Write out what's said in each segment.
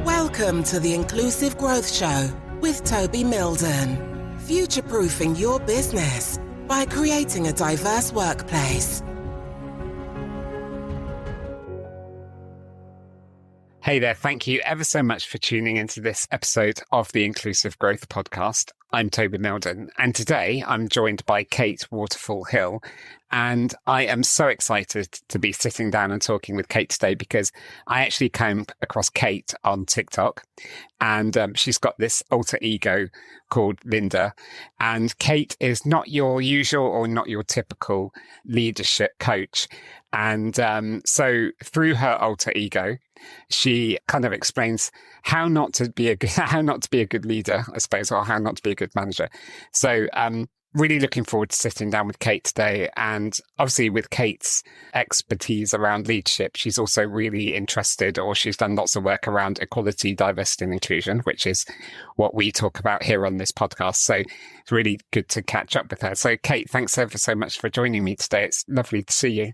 Welcome to the Inclusive Growth Show with Toby Milden. Future-proofing your business by creating a diverse workplace. Hey there, thank you ever so much for tuning into this episode of the Inclusive Growth Podcast. I'm Toby Milden, and today I'm joined by Kate Waterfall Hill. And I am so excited to be sitting down and talking with Kate today because I actually came across Kate on TikTok, and she's got this alter ego called Linda. And Kate is not your usual or not your typical leadership coach. And so through her alter ego, she kind of explains how not to be a good leader, I suppose, or how not to be a good manager. So really looking forward to sitting down with Kate today. And obviously with Kate's expertise around leadership, she's also really interested, or she's done lots of work around equality, diversity and inclusion, which is what we talk about here on this podcast. So it's really good to catch up with her. So Kate, thanks ever so much for joining me today. It's lovely to see you.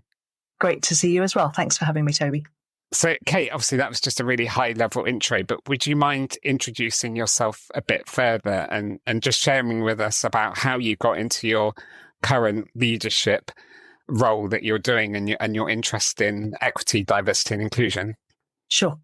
Great to see you as well. Thanks for having me, Toby. So, Kate, obviously that was just a really high-level intro, but would you mind introducing yourself a bit further and just sharing with us about how you got into your current leadership role that you're doing and your interest in equity, diversity and inclusion? Sure.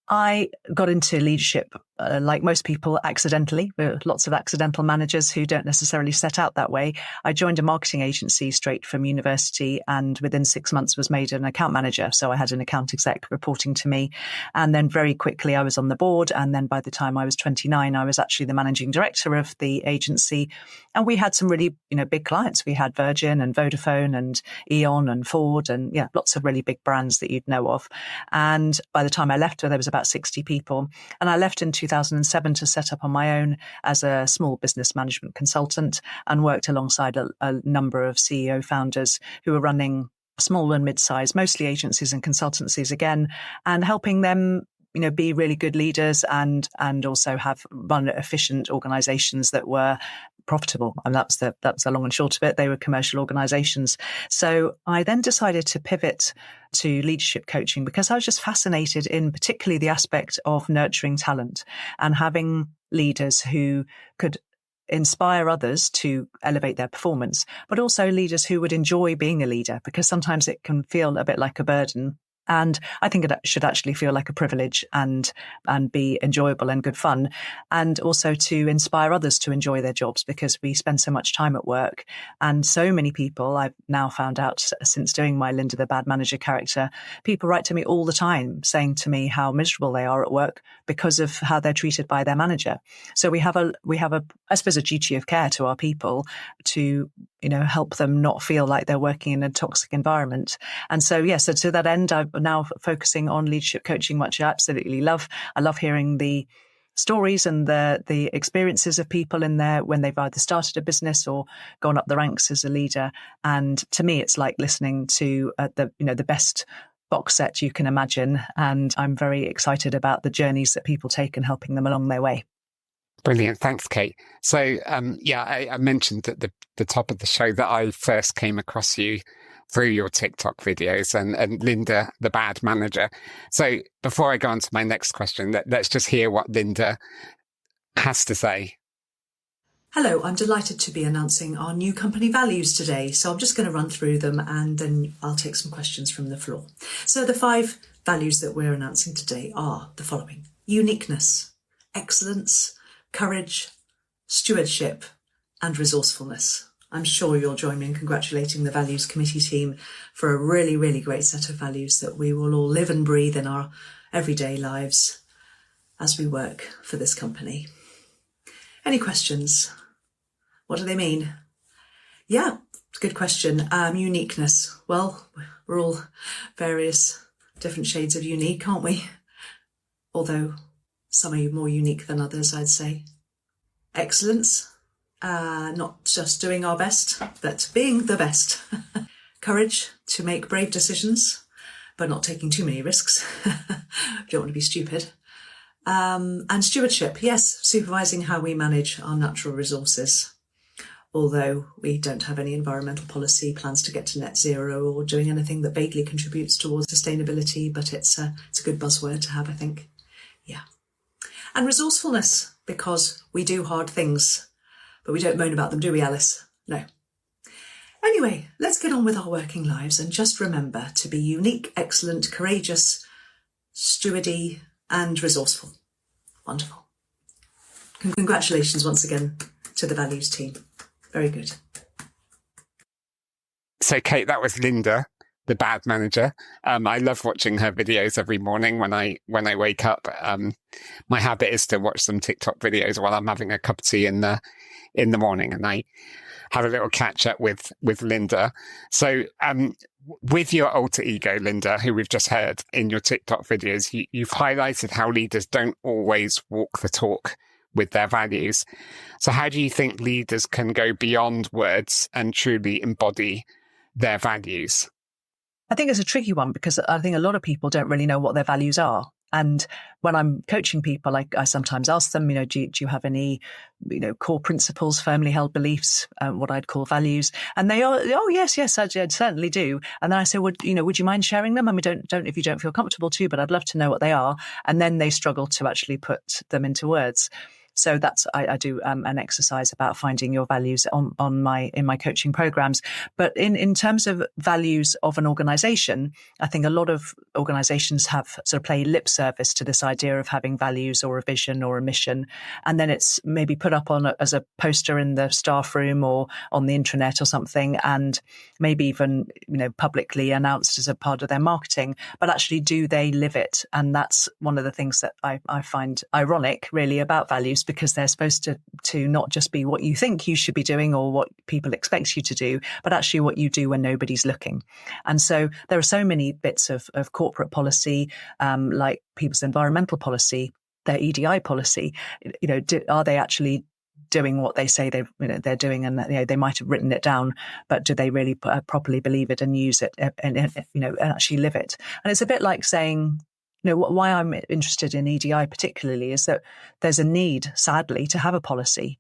I got into leadership, like most people, accidentally. There are lots of accidental managers who don't necessarily set out that way. I joined a marketing agency straight from university and within 6 months was made an account manager. So I had an account exec reporting to me. And then very quickly I was on the board. And then by the time I was 29, I was actually the managing director of the agency. And we had some really, big clients. We had Virgin and Vodafone and Eon and Ford and lots of really big brands that you'd know of. And by the time I left, there was about 60 people. And I left in 2007 to set up on my own as a small business management consultant and worked alongside a number of CEO founders who were running small and mid-sized, mostly agencies and consultancies again, and helping them be really good leaders and also have run efficient organizations that were profitable. And that's the long and short of it. They were commercial organizations. So I then decided to pivot to leadership coaching because I was just fascinated in particularly the aspect of nurturing talent and having leaders who could inspire others to elevate their performance, but also leaders who would enjoy being a leader, because sometimes it can feel a bit like a burden. And I think it should actually feel like a privilege and be enjoyable and good fun. And also to inspire others to enjoy their jobs, because we spend so much time at work. And so many people, I've now found out since doing my Linda the Bad Manager character, people write to me all the time saying to me how miserable they are at work because of how they're treated by their manager. So we have a I suppose, a duty of care to our people to help them not feel like they're working in a toxic environment. And so, so to that end, I'm now focusing on leadership coaching, which I absolutely love. I love hearing the stories and the experiences of people in there when they've either started a business or gone up the ranks as a leader. And to me, it's like listening to the best box set you can imagine. And I'm very excited about the journeys that people take and helping them along their way. Brilliant. Thanks, Kate. So, I mentioned at the top of the show that I first came across you through your TikTok videos and Linda, the Bad Manager. So before I go on to my next question, let's just hear what Linda has to say. Hello, I'm delighted to be announcing our new company values today. So I'm just going to run through them and then I'll take some questions from the floor. So the 5 values that we're announcing today are the following: uniqueness, excellence, courage, stewardship, and resourcefulness. I'm sure you'll join me in congratulating the Values Committee team for a really, really great set of values that we will all live and breathe in our everyday lives as we work for this company. Any questions? What do they mean? Yeah, it's a good question. Uniqueness. Well, we're all various different shades of unique, aren't we? Although some are more unique than others, I'd say. Excellence. Not just doing our best, but being the best. Courage to make brave decisions, but not taking too many risks. Don't want to be stupid. And stewardship, yes, supervising how we manage our natural resources. Although we don't have any environmental policy plans to get to net zero or doing anything that vaguely contributes towards sustainability, but it's a good buzzword to have, I think. Yeah. And resourcefulness, because we do hard things, but we don't moan about them, do we, Alice? No. Anyway, let's get on with our working lives and just remember to be unique, excellent, courageous, stewardy, and resourceful. Wonderful. Congratulations once again to the values team. Very good. So, Kate, that was Linda, the bad manager. I love watching her videos every morning when I wake up. My habit is to watch some TikTok videos while I'm having a cup of tea in the morning, and I have a little catch up with Linda. So, with your alter ego, Linda, who we've just heard in your TikTok videos, you've highlighted how leaders don't always walk the talk with their values. So how do you think leaders can go beyond words and truly embody their values? I think it's a tricky one because I think a lot of people don't really know what their values are. And when I'm coaching people, I sometimes ask them, do you have any, core principles, firmly held beliefs, what I'd call values? And they are, oh, yes, I certainly do. And then I say, would you mind sharing them? I mean, don't if you don't feel comfortable to, but I'd love to know what they are. And then they struggle to actually put them into words. So that's I do an exercise about finding your values in my coaching programs. But in terms of values of an organization, I think a lot of organizations have sort of play lip service to this idea of having values or a vision or a mission, and then it's maybe put up as a poster in the staff room or on the intranet or something, and maybe even publicly announced as a part of their marketing. But actually, do they live it? And that's one of the things that I find ironic, really, about values, because they're supposed to not just be what you think you should be doing or what people expect you to do, but actually what you do when nobody's looking. And so there are so many bits of corporate policy, like people's environmental policy, their EDI policy. Are they actually doing what they say they're doing, and they might have written it down, but do they really properly believe it and use it and actually live it? And it's a bit like saying, why I'm interested in EDI particularly is that there's a need, sadly, to have a policy.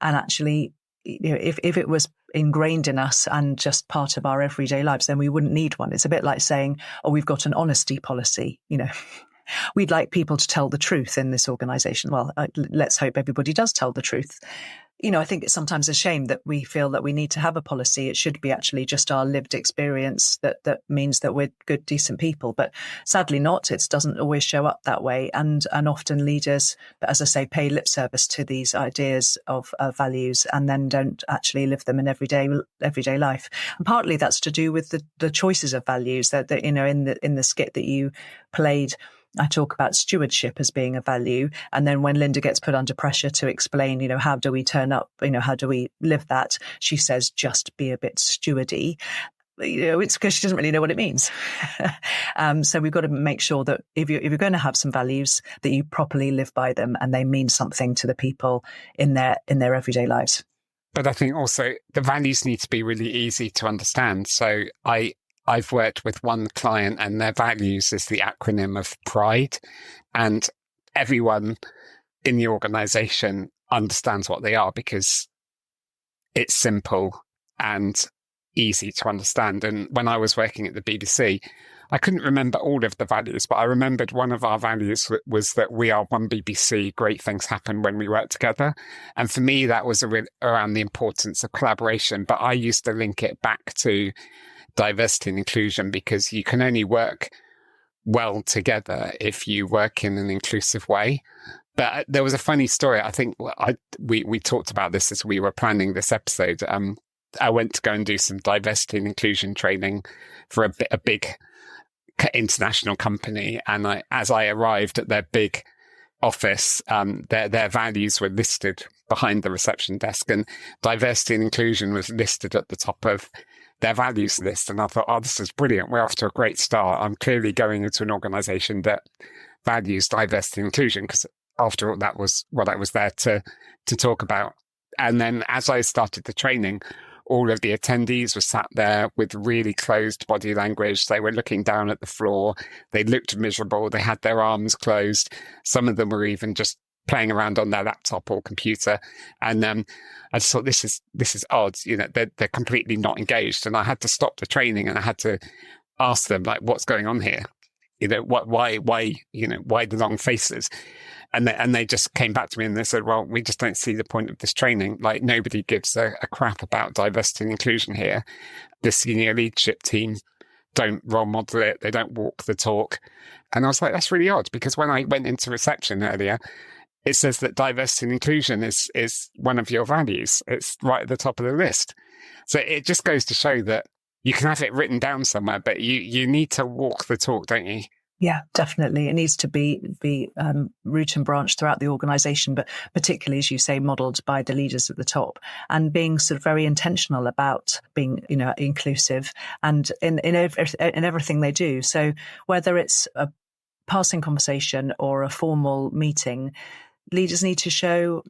And actually, if it was ingrained in us and just part of our everyday lives, then we wouldn't need one. It's a bit like saying, oh, we've got an honesty policy. We'd like people to tell the truth in this organization. Well, let's hope everybody does tell the truth. I think it's sometimes a shame that we feel that we need to have a policy. It should be actually just our lived experience that means that we're good, decent people. But sadly not. It doesn't always show up that way. And often leaders, as I say, pay lip service to these ideas of values and then don't actually live them in everyday life. And partly that's to do with the choices of values that in the skit that you played. I talk about stewardship as being a value. And then when Linda gets put under pressure to explain, how do we turn up, how do we live that? She says, just be a bit stewardy. It's because she doesn't really know what it means. So we've got to make sure that if you're going to have some values, that you properly live by them and they mean something to the people in their everyday lives. But I think also the values need to be really easy to understand. So I've worked with one client and their values is the acronym of PRIDE, and everyone in the organization understands what they are because it's simple and easy to understand. And when I was working at the BBC, I couldn't remember all of the values, but I remembered one of our values was that we are one BBC, great things happen when we work together. And for me, that was around the importance of collaboration. But I used to link it back to diversity and inclusion, because you can only work well together if you work in an inclusive way. But there was a funny story. I think we talked about this as we were planning this episode. I went to go and do some diversity and inclusion training for a big international company. And as I arrived at their big office, their values were listed behind the reception desk, and diversity and inclusion was listed at the top of their values list. And I thought, oh, this is brilliant. We're off to a great start. I'm clearly going into an organization that values diversity and inclusion, because after all, that was what I was there to talk about. And then as I started the training, all of the attendees were sat there with really closed body language. They were looking down at the floor. They looked miserable. They had their arms closed. Some of them were even just playing around on their laptop or computer. And I just thought, this is odd. They're completely not engaged. And I had to stop the training and I had to ask them, like, what's going on here? why, why the long faces? And they just came back to me and they said, well, we just don't see the point of this training. Like, nobody gives a crap about diversity and inclusion here. The senior leadership team don't role model it. They don't walk the talk. And I was like, that's really odd, because when I went into reception earlier, it says that diversity and inclusion is one of your values. It's right at the top of the list. So it just goes to show that you can have it written down somewhere, but you need to walk the talk, don't you? Yeah, definitely. It needs to be root and branch throughout the organisation, but particularly, as you say, modelled by the leaders at the top, and being sort of very intentional about being, inclusive and in everything they do. So whether it's a passing conversation or a formal meeting, leaders need to show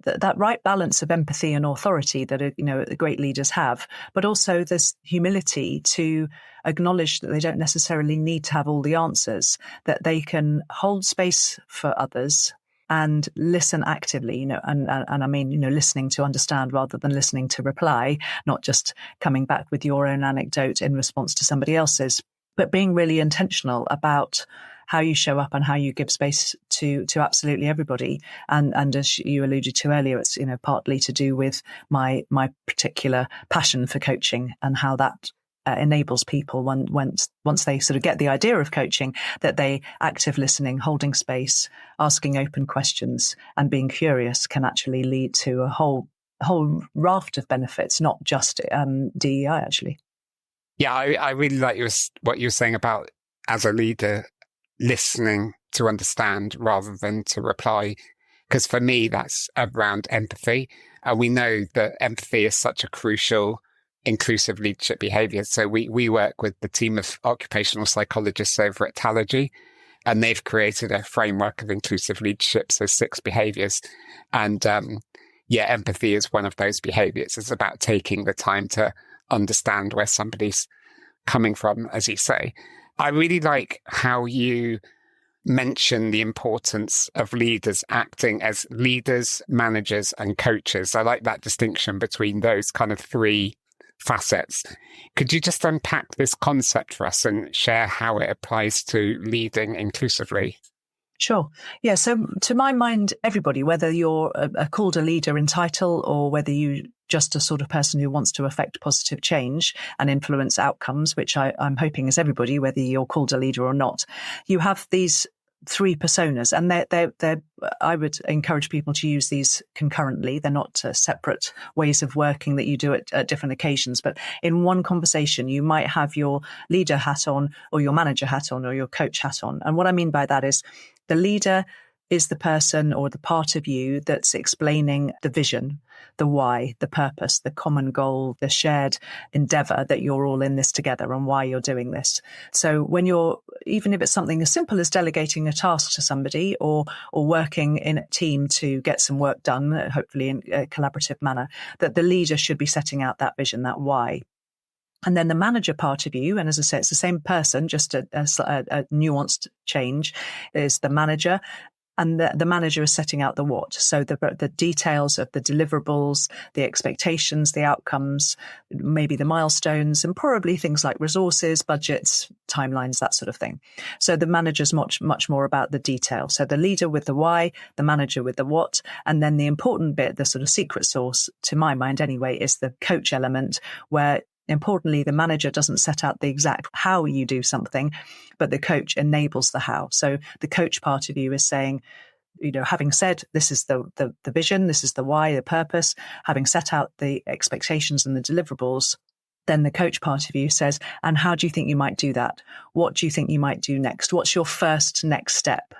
that right balance of empathy and authority that the great leaders have, but also this humility to acknowledge that they don't necessarily need to have all the answers, that they can hold space for others and listen actively, and I mean, listening to understand rather than listening to reply, not just coming back with your own anecdote in response to somebody else's, but being really intentional about how you show up and how you give space to absolutely everybody. And as you alluded to earlier, it's, partly to do with my particular passion for coaching and how that enables people once they sort of get the idea of coaching, that they active listening, holding space, asking open questions and being curious can actually lead to a whole raft of benefits, not just DEI actually. Yeah, I really like what you were saying about, as a leader, listening to understand rather than to reply. Because for me, that's around empathy. And we know that empathy is such a crucial inclusive leadership behavior. So we work with the team of occupational psychologists over at Talergy, and they've created a framework of inclusive leadership, so 6 behaviors. And empathy is one of those behaviors. It's about taking the time to understand where somebody's coming from, as you say. I really like how you mention the importance of leaders acting as leaders, managers, and coaches. I like that distinction between those kind of 3 facets. Could you just unpack this concept for us and share how it applies to leading inclusively? Sure. Yeah. So to my mind, everybody, whether you're called a leader in title or whether you just a sort of person who wants to affect positive change and influence outcomes, which I'm hoping is everybody, whether you're called a leader or not, you have these 3 personas, and they're I would encourage people to use these concurrently. They're not separate ways of working that you do at different occasions, but in one conversation, you might have your leader hat on or your manager hat on or your coach hat on. And what I mean by that is the leader is the person or the part of you that's explaining the vision, the why, the purpose, the common goal, the shared endeavor that you're all in this together and why you're doing this. So when even if it's something as simple as delegating a task to somebody or working in a team to get some work done, hopefully in a collaborative manner, that the leader should be setting out that vision, that why. And then the manager part of you, and as I say, it's the same person, just a nuanced change, is the manager. And the manager is setting out the what. So the details of the deliverables, the expectations, the outcomes, maybe the milestones, and probably things like resources, budgets, timelines, that sort of thing. So the manager's much more about the detail. So the leader with the why, the manager with the what, and then the important bit, the sort of secret sauce, to my mind anyway, is the coach element, where importantly, the manager doesn't set out the exact how you do something, but the coach enables the how. So the coach part of you is saying, having said this is the vision, this is the why, the purpose, having set out the expectations and the deliverables, then the coach part of you says, and how do you think you might do that? What do you think you might do next? What's your first next step?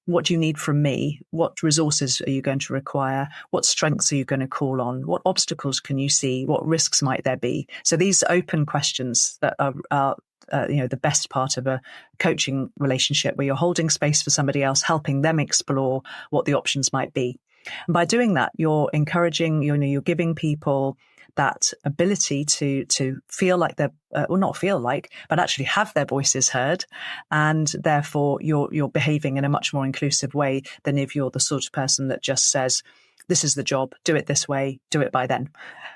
What do you need from me? What resources are you going to require? What strengths are you going to call on? What obstacles can you see? What risks might there be? So these open questions that are the best part of a coaching relationship, where you're holding space for somebody else, helping them explore what the options might be. And by doing that, you're encouraging, you're giving people that ability to feel like they're, or not feel like, but actually have their voices heard. And therefore you're behaving in a much more inclusive way than if you're the sort of person that just says, this is the job, do it this way, do it by then.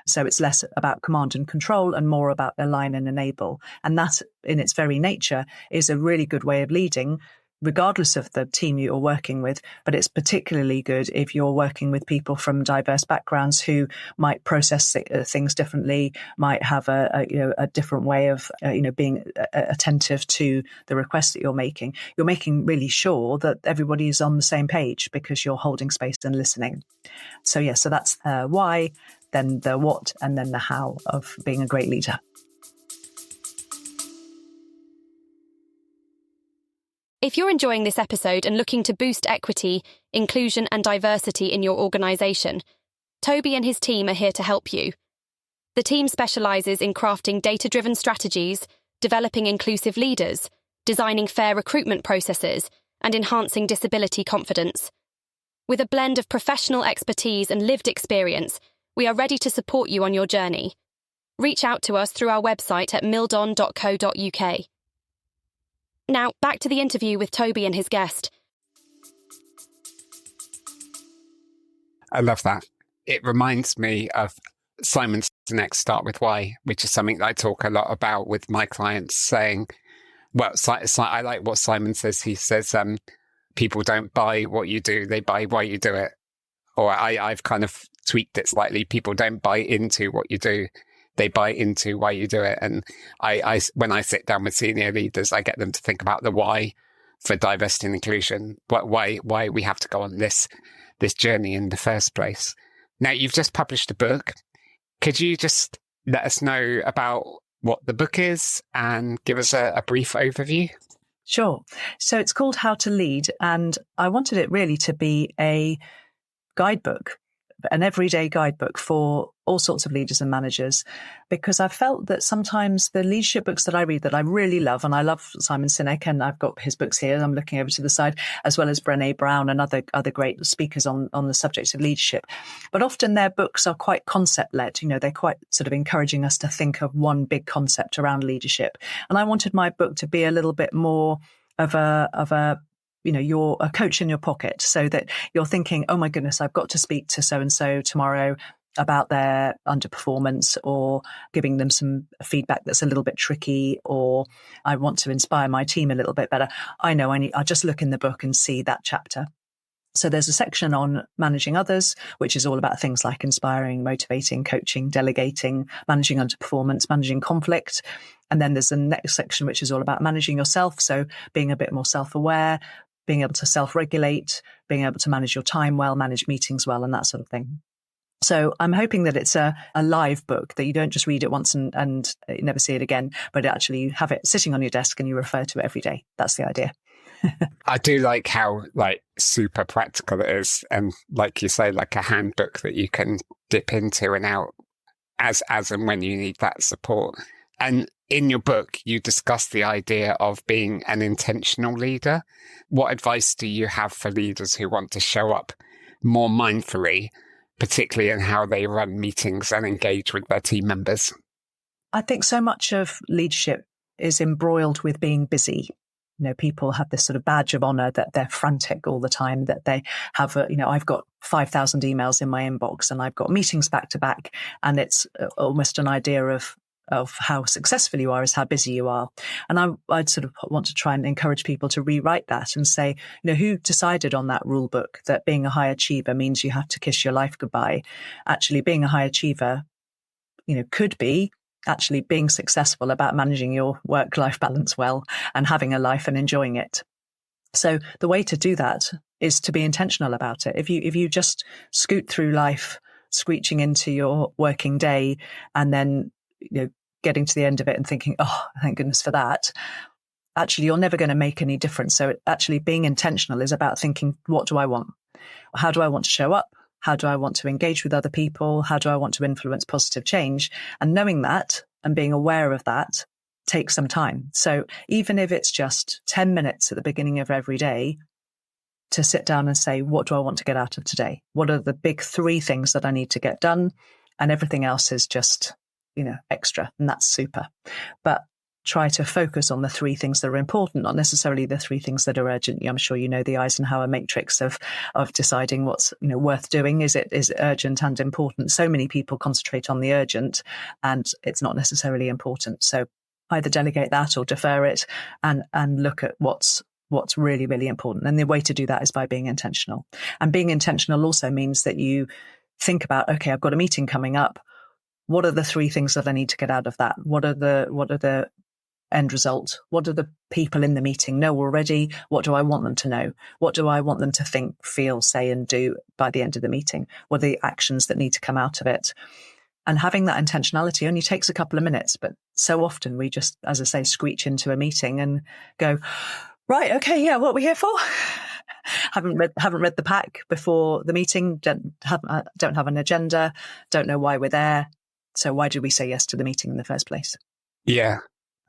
So it's less about command and control and more about align and enable. And that in its very nature is a really good way of leading, regardless of the team you're working with. But it's particularly good if you're working with people from diverse backgrounds who might process things differently, might have a different way of being attentive to the requests that you're making. You're making really sure that everybody is on the same page because you're holding space and listening. So so that's why, then the what, and then the how of being a great leader. If you're enjoying this episode and looking to boost equity, inclusion and diversity in your organisation, Toby and his team are here to help you. The team specialises in crafting data-driven strategies, developing inclusive leaders, designing fair recruitment processes, and enhancing disability confidence. With a blend of professional expertise and lived experience, we are ready to support you on your journey. Reach out to us through our website at mildon.co.uk. Now, back to the interview with Toby and his guest. I love that. It reminds me of Simon Sinek's Start With Why, which is something that I talk a lot about with my clients, saying, well, I like what Simon says. He says, people don't buy what you do, they buy why you do it. Or I've kind of tweaked it slightly. People don't buy into what you do, they buy into why you do it. And I when I sit down with senior leaders, I get them to think about the why for diversity and inclusion, why we have to go on this journey in the first place. Now, you've just published a book. Could you just let us know about what the book is and give us a brief overview? Sure. So it's called How to Lead, and I wanted it really to be a guidebook, an everyday guidebook for all sorts of leaders and managers, because I felt that sometimes the leadership books that I read that I really love, and I love Simon Sinek, and I've got his books here, I'm looking over to the side, as well as Brené Brown and other great speakers on the subject of leadership. But often their books are quite concept-led. They're quite sort of encouraging us to think of one big concept around leadership. And I wanted my book to be a little bit more of a you're a coach in your pocket, so that you're thinking, oh my goodness, I've got to speak to so-and-so tomorrow about their underperformance, or giving them some feedback that's a little bit tricky, or I want to inspire my team a little bit better. I'll just look in the book and see that chapter. So there's a section on managing others, which is all about things like inspiring, motivating, coaching, delegating, managing underperformance, managing conflict. And then there's the next section, which is all about managing yourself. So being a bit more self-aware, being able to self-regulate, being able to manage your time well, manage meetings well, and that sort of thing. So I'm hoping that it's a live book, that you don't just read it once and you never see it again, but actually you have it sitting on your desk and you refer to it every day. That's the idea. I do like how super practical it is, and like you say, like a handbook that you can dip into and out as and when you need that support. And in your book, you discuss the idea of being an intentional leader. What advice do you have for leaders who want to show up more mindfully, particularly in how they run meetings and engage with their team members? I think so much of leadership is embroiled with being busy. People have this sort of badge of honor that they're frantic all the time, that they have, I've got 5,000 emails in my inbox and I've got meetings back to back. And it's almost an idea of how successful you are is how busy you are. And I'd sort of want to try and encourage people to rewrite that and say, who decided on that rule book that being a high achiever means you have to kiss your life goodbye? Actually, being a high achiever, could be actually being successful about managing your work-life balance well and having a life and enjoying it. So the way to do that is to be intentional about it. If you just scoot through life, screeching into your working day, and then getting to the end of it and thinking, oh, thank goodness for that, actually you're never going to make any difference. So actually being intentional is about thinking, what do I want? How do I want to show up? How do I want to engage with other people? How do I want to influence positive change? And knowing that and being aware of that takes some time. So even if it's just 10 minutes at the beginning of every day, to sit down and say, what do I want to get out of today? What are the big 3 things that I need to get done? And everything else is just, extra, and that's super. But try to focus on the three things that are important, not necessarily the three things that are urgent. I'm sure you know the Eisenhower matrix of deciding what's worth doing. Is it urgent and important? So many people concentrate on the urgent, and it's not necessarily important. So either delegate that or defer it, and look at what's really, really important. And the way to do that is by being intentional. And being intentional also means that you think about, okay, I've got a meeting coming up. What are the three things that I need to get out of that? What are the end result? What do the people in the meeting know already? What do I want them to know? What do I want them to think, feel, say, and do by the end of the meeting? What are the actions that need to come out of it? And having that intentionality only takes a couple of minutes, but so often we just, as I say, screech into a meeting and go, right, okay, yeah, what are we here for? haven't read the pack before the meeting, don't have an agenda, don't know why we're there. So why did we say yes to the meeting in the first place? Yeah,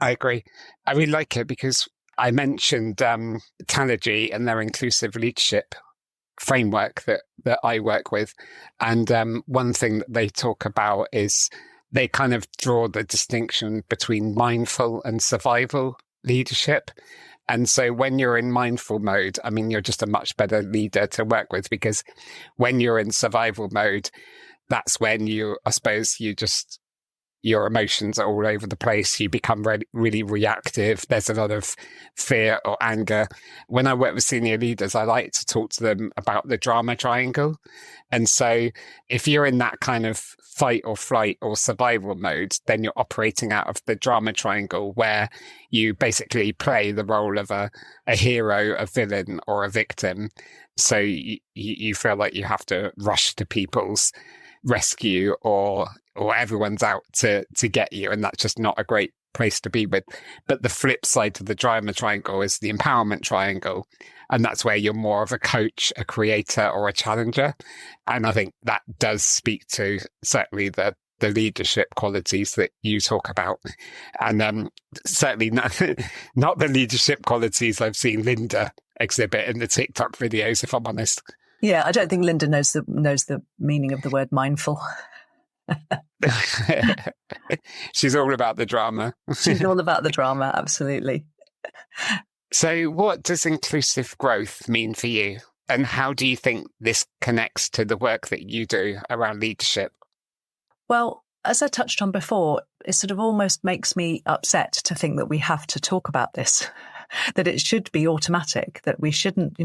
I agree. I really like it because I mentioned Tanergy and their inclusive leadership framework that I work with. And one thing that they talk about is they kind of draw the distinction between mindful and survival leadership. And so when you're in mindful mode, I mean, you're just a much better leader to work with, because when you're in survival mode, that's when your emotions are all over the place. You become really reactive. There's a lot of fear or anger. When I work with senior leaders, I like to talk to them about the drama triangle. And so if you're in that kind of fight or flight or survival mode, then you're operating out of the drama triangle, where you basically play the role of a hero, a villain, or a victim. So you feel like you have to rush to people's rescue or everyone's out to get you, and that's just not a great place to be with. But the flip side to the drama triangle is the empowerment triangle, and that's where you're more of a coach, a creator, or a challenger. And I think that does speak to certainly the leadership qualities that you talk about, and certainly not the leadership qualities I've seen Linda exhibit in the TikTok videos, if I'm honest. Yeah, I don't think Linda knows the meaning of the word mindful. She's all about the drama. She's all about the drama, absolutely. So what does inclusive growth mean for you? And how do you think this connects to the work that you do around leadership? Well, as I touched on before, it sort of almost makes me upset to think that we have to talk about this. That it should be automatic, that we shouldn't,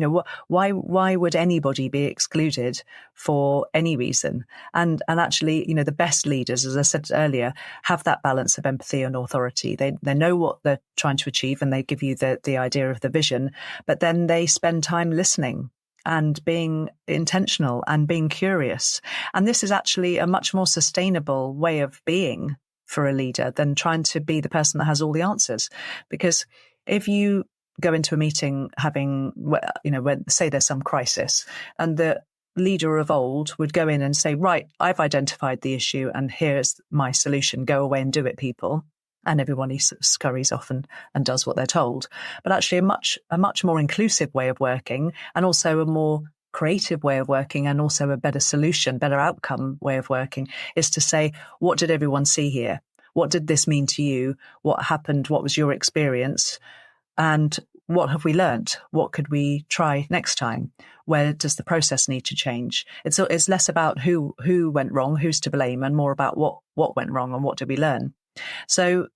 why would anybody be excluded for any reason? And actually, the best leaders, as I said earlier, have that balance of empathy and authority. They know what they're trying to achieve, and they give you the idea of the vision, but then they spend time listening and being intentional and being curious. And this is actually a much more sustainable way of being for a leader than trying to be the person that has all the answers. Because if you go into a meeting having, when say there's some crisis, and the leader of old would go in and say, right, I've identified the issue and here's my solution, go away and do it, people. And everybody scurries off and does what they're told. But actually a much more inclusive way of working, and also a more creative way of working, and also a better solution, better outcome way of working, is to say, what did everyone see here? What did this mean to you? What happened? What was your experience? And what have we learned? What could we try next time? Where does the process need to change? It's less about who went wrong, who's to blame, and more about what went wrong and what did we learn. So,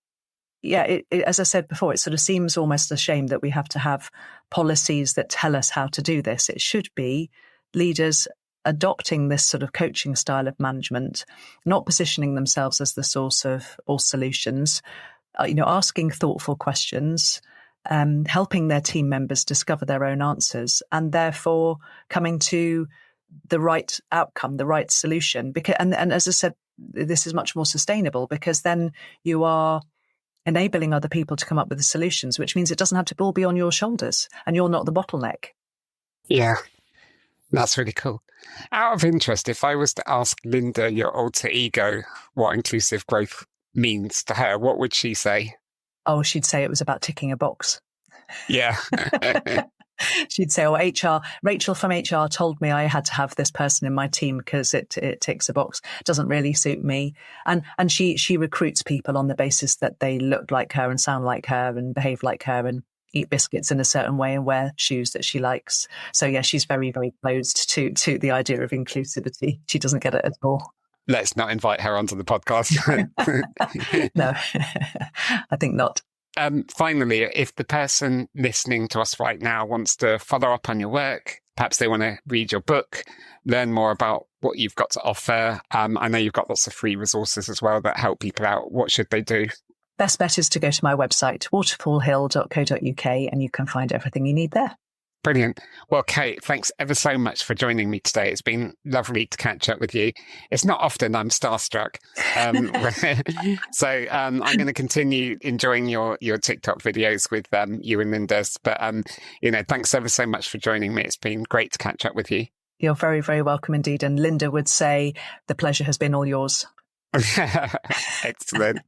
yeah, as I said before, it sort of seems almost a shame that we have to have policies that tell us how to do this. It should be leaders adopting this sort of coaching style of management, not positioning themselves as the source of all solutions, asking thoughtful questions, helping their team members discover their own answers, and therefore coming to the right outcome, the right solution. Because, and as I said, this is much more sustainable, because then you are enabling other people to come up with the solutions, which means it doesn't have to all be on your shoulders and you're not the bottleneck. Yeah, that's really cool. Out of interest, if I was to ask Linda, your alter ego, what inclusive growth means to her, what would she say? Oh, she'd say it was about ticking a box. Yeah. She'd say, Rachel from HR told me I had to have this person in my team because it ticks a box. Doesn't really suit me. And she recruits people on the basis that they look like her and sound like her and behave like her and eat biscuits in a certain way and wear shoes that she likes. So yeah, she's very, very closed to the idea of inclusivity. She doesn't get it at all. Let's not invite her onto the podcast. No, I think not. Finally, if the person listening to us right now wants to follow up on your work, perhaps they want to read your book, learn more about what you've got to offer. I know you've got lots of free resources as well that help people out. What should they do? Best bet is to go to my website, waterfallhill.co.uk, and you can find everything you need there. Brilliant. Well, Kate, thanks ever so much for joining me today. It's been lovely to catch up with you. It's not often I'm starstruck. So I'm going to continue enjoying your TikTok videos with you and Linda's. But, thanks ever so much for joining me. It's been great to catch up with you. You're very, very welcome indeed. And Linda would say the pleasure has been all yours. Excellent.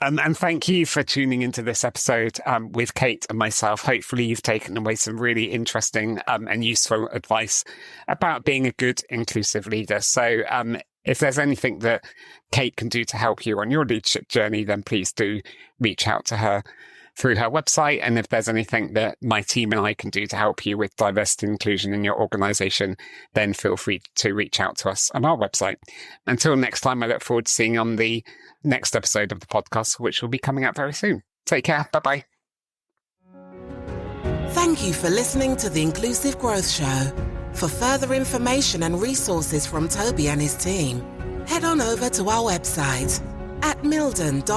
And thank you for tuning into this episode with Kate and myself. Hopefully you've taken away some really interesting and useful advice about being a good inclusive leader. So if there's anything that Kate can do to help you on your leadership journey, then please do reach out to her through her website. And if there's anything that my team and I can do to help you with diversity and inclusion in your organization, then feel free to reach out to us on our website. Until next time, I look forward to seeing you on the next episode of the podcast, which will be coming out very soon. Take care. Bye-bye. Thank you for listening to the Inclusive Growth Show. For further information and resources from Toby and his team, head on over to our website at milden.co.uk.